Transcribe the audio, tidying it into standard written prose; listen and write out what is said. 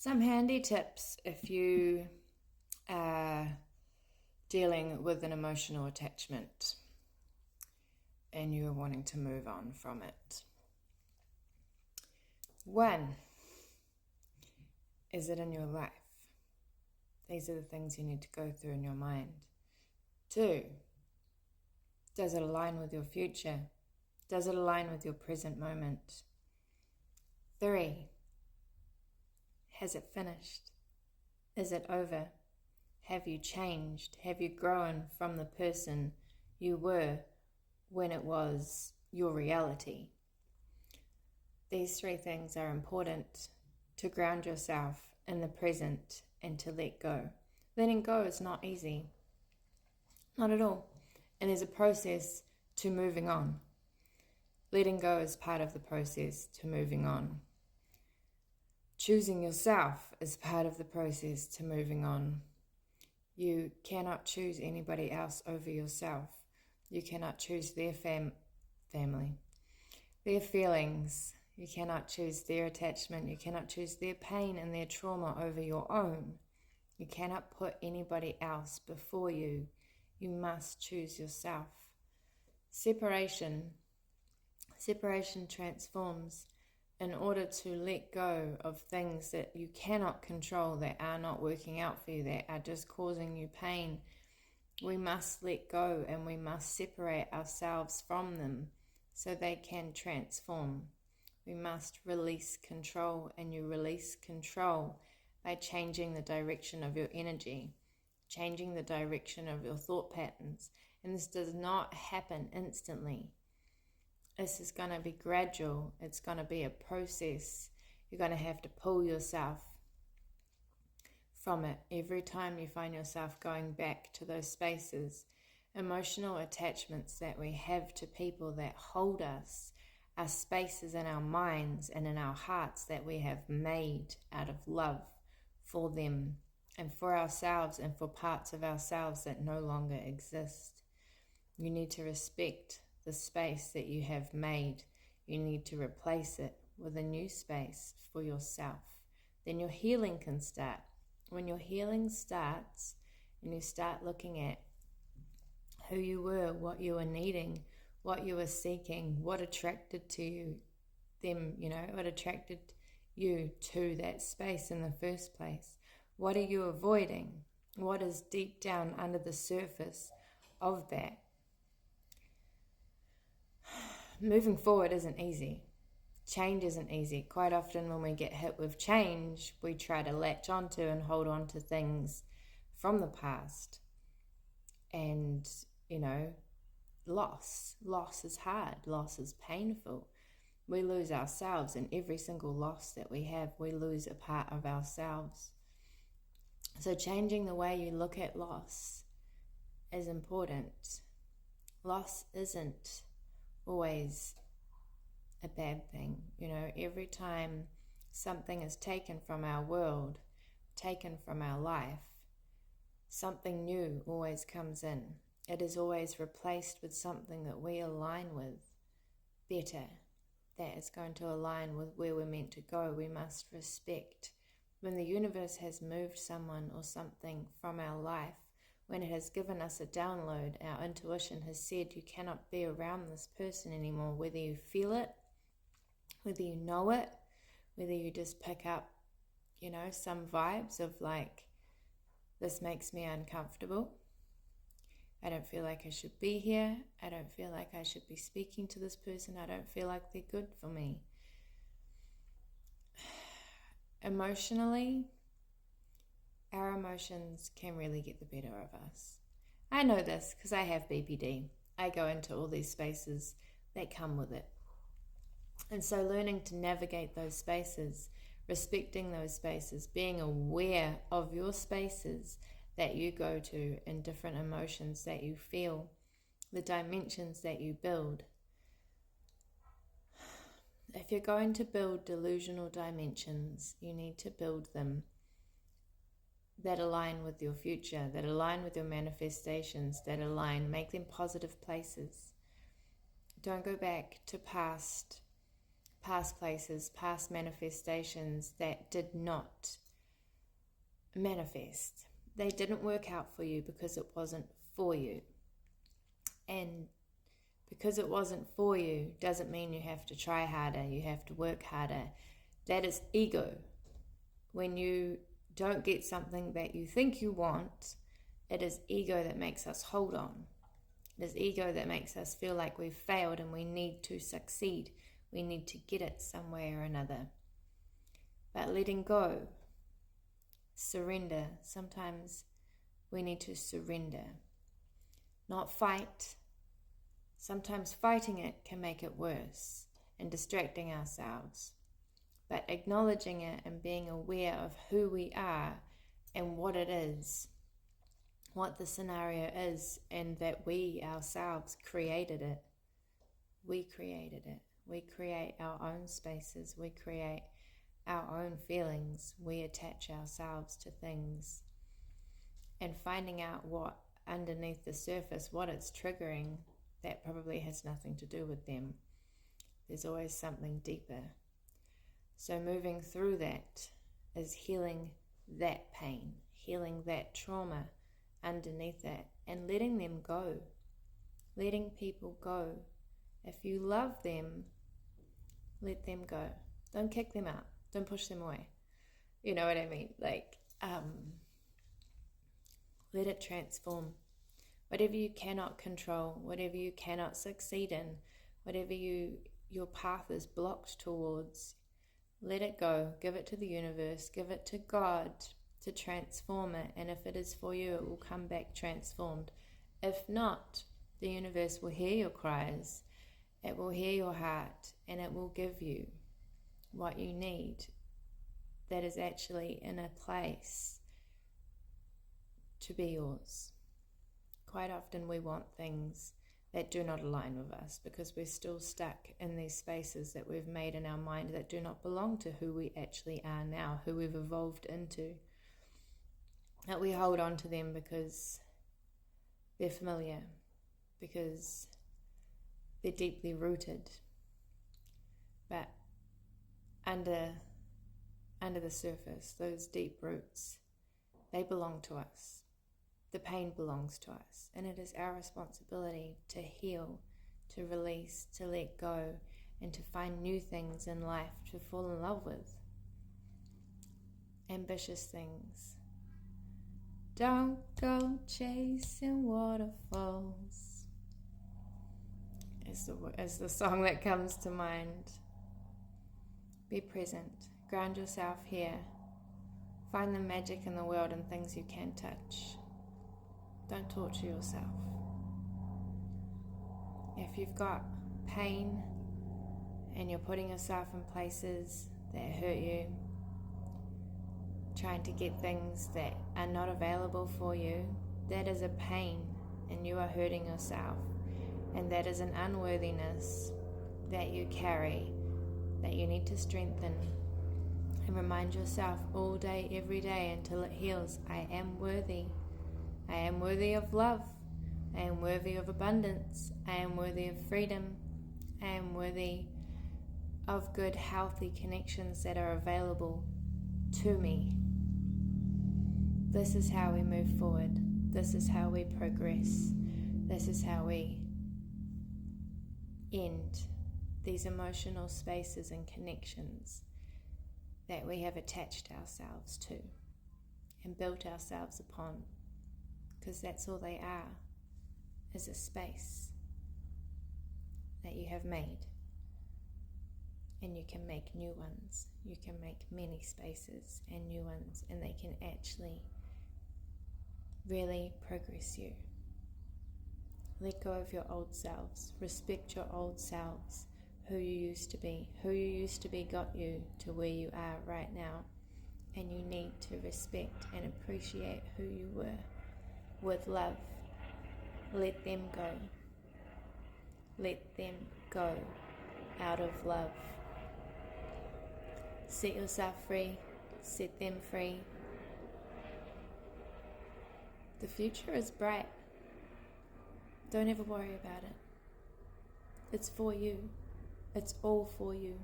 Some handy tips if you are dealing with an emotional attachment and you're wanting to move on from it. 1, is it in your life? These are the things you need to go through in your mind. 2, does it align with your future? Does it align with your present moment? 3, has it finished? Is it over? Have you changed? Have you grown from the person you were when it was your reality? These 3 things are important to ground yourself in the present and to let go. Letting go is not easy. Not at all. And there's a process to moving on. Letting go is part of the process to moving on. Choosing yourself is part of the process to moving on. You cannot choose anybody else over yourself. You cannot choose their family, their feelings. You cannot choose their attachment. You cannot choose their pain and their trauma over your own. You cannot put anybody else before you. You must choose yourself. Separation transforms. In order to let go of things that you cannot control, that are not working out for you, that are just causing you pain, we must let go and we must separate ourselves from them so they can transform. We must release control, and you release control by changing the direction of your energy, changing the direction of your thought patterns. And this does not happen instantly. This is going to be gradual. It's going to be a process. You're going to have to pull yourself from it every time you find yourself going back to those spaces. Emotional attachments that we have to people that hold us are spaces in our minds and in our hearts that we have made out of love for them and for ourselves and for parts of ourselves that no longer exist. You need to respect the space that you have made. You need to replace it with a new space for yourself. Then your healing can start. When your healing starts and you start looking at who you were, what you were needing, what you were seeking, what attracted to you, what attracted you to that space in the first place. What are you avoiding? What is deep down under the surface of that? Moving forward isn't easy. Change isn't easy. Quite often when we get hit with change, we try to latch onto and hold on to things from the past. And, loss is hard. Loss is painful. We lose ourselves, and every single loss that we have, we lose a part of ourselves. So changing the way you look at loss is important. Loss isn't always a bad thing. Every time something is taken from our world, taken from our life, something new always comes in. It is always replaced with something that we align with better, that is going to align with where we're meant to go. We must respect. When the universe has moved someone or something from our life, when it has given us a download, our intuition has said you cannot be around this person anymore, whether you feel it, whether you know it, whether you just pick up, some vibes of like, this makes me uncomfortable. I don't feel like I should be here. I don't feel like I should be speaking to this person. I don't feel like they're good for me. Emotionally, our emotions can really get the better of us. I know this because I have BPD. I go into all these spaces that come with it. And so learning to navigate those spaces, respecting those spaces, being aware of your spaces that you go to and different emotions that you feel, the dimensions that you build. If you're going to build delusional dimensions, you need to build them that align with your future, that align with your manifestations, that align, make them positive places. Don't go back to past places, past manifestations that did not manifest. They didn't work out for you because it wasn't for you. And because it wasn't for you doesn't mean you have to try harder, you have to work harder. That is ego. When you don't get something that you think you want, it is ego that makes us hold on. It is ego that makes us feel like we've failed and we need to succeed. We need to get it some way or another. But letting go, surrender. Sometimes we need to surrender, not fight. Sometimes fighting it can make it worse and distracting ourselves. But acknowledging it and being aware of who we are and what it is, what the scenario is, and that we ourselves created it. We created it. We create our own spaces. We create our own feelings. We attach ourselves to things. And finding out what underneath the surface, what it's triggering, that probably has nothing to do with them. There's always something deeper. So moving through that is healing that pain, healing that trauma underneath it, and letting them go, letting people go. If you love them, let them go. Don't kick them out. Don't push them away. You know what I mean? Let it transform. Whatever you cannot control, whatever you cannot succeed in, whatever your path is blocked towards, let it go. Give it to the universe. Give it to God to transform it. And if it is for you, it will come back transformed. If not, the universe will hear your cries. It will hear your heart, and it will give you what you need that is actually in a place to be yours. Quite often we want things that do not align with us because we're still stuck in these spaces that we've made in our mind that do not belong to who we actually are now, who we've evolved into. That we hold on to them because they're familiar, because they're deeply rooted. But under the surface, those deep roots, they belong to us. The pain belongs to us, and it is our responsibility to heal, to release, to let go, and to find new things in life to fall in love with. Ambitious things. Don't go chasing waterfalls is the song that comes to mind. Be present. Ground yourself here. Find the magic in the world and things you can touch. Don't torture yourself. If you've got pain and you're putting yourself in places that hurt you, trying to get things that are not available for you, that is a pain and you are hurting yourself. And that is an unworthiness that you carry, that you need to strengthen. And remind yourself all day, every day until it heals, I am worthy. I am worthy of love. I am worthy of abundance. I am worthy of freedom. I am worthy of good, healthy connections that are available to me. This is how we move forward. This is how we progress. This is how we end these emotional spaces and connections that we have attached ourselves to and built ourselves upon. Because that's all they are, is a space that you have made. And you can make new ones. You can make many spaces and new ones, and they can actually really progress you. Let go of your old selves. Respect your old selves, who you used to be. Who you used to be got you to where you are right now. And you need to respect and appreciate who you were. With love, let them go. Let them go out of love. Set yourself free. Set them free. The future is bright. Don't ever worry about it. It's for you. It's all for you.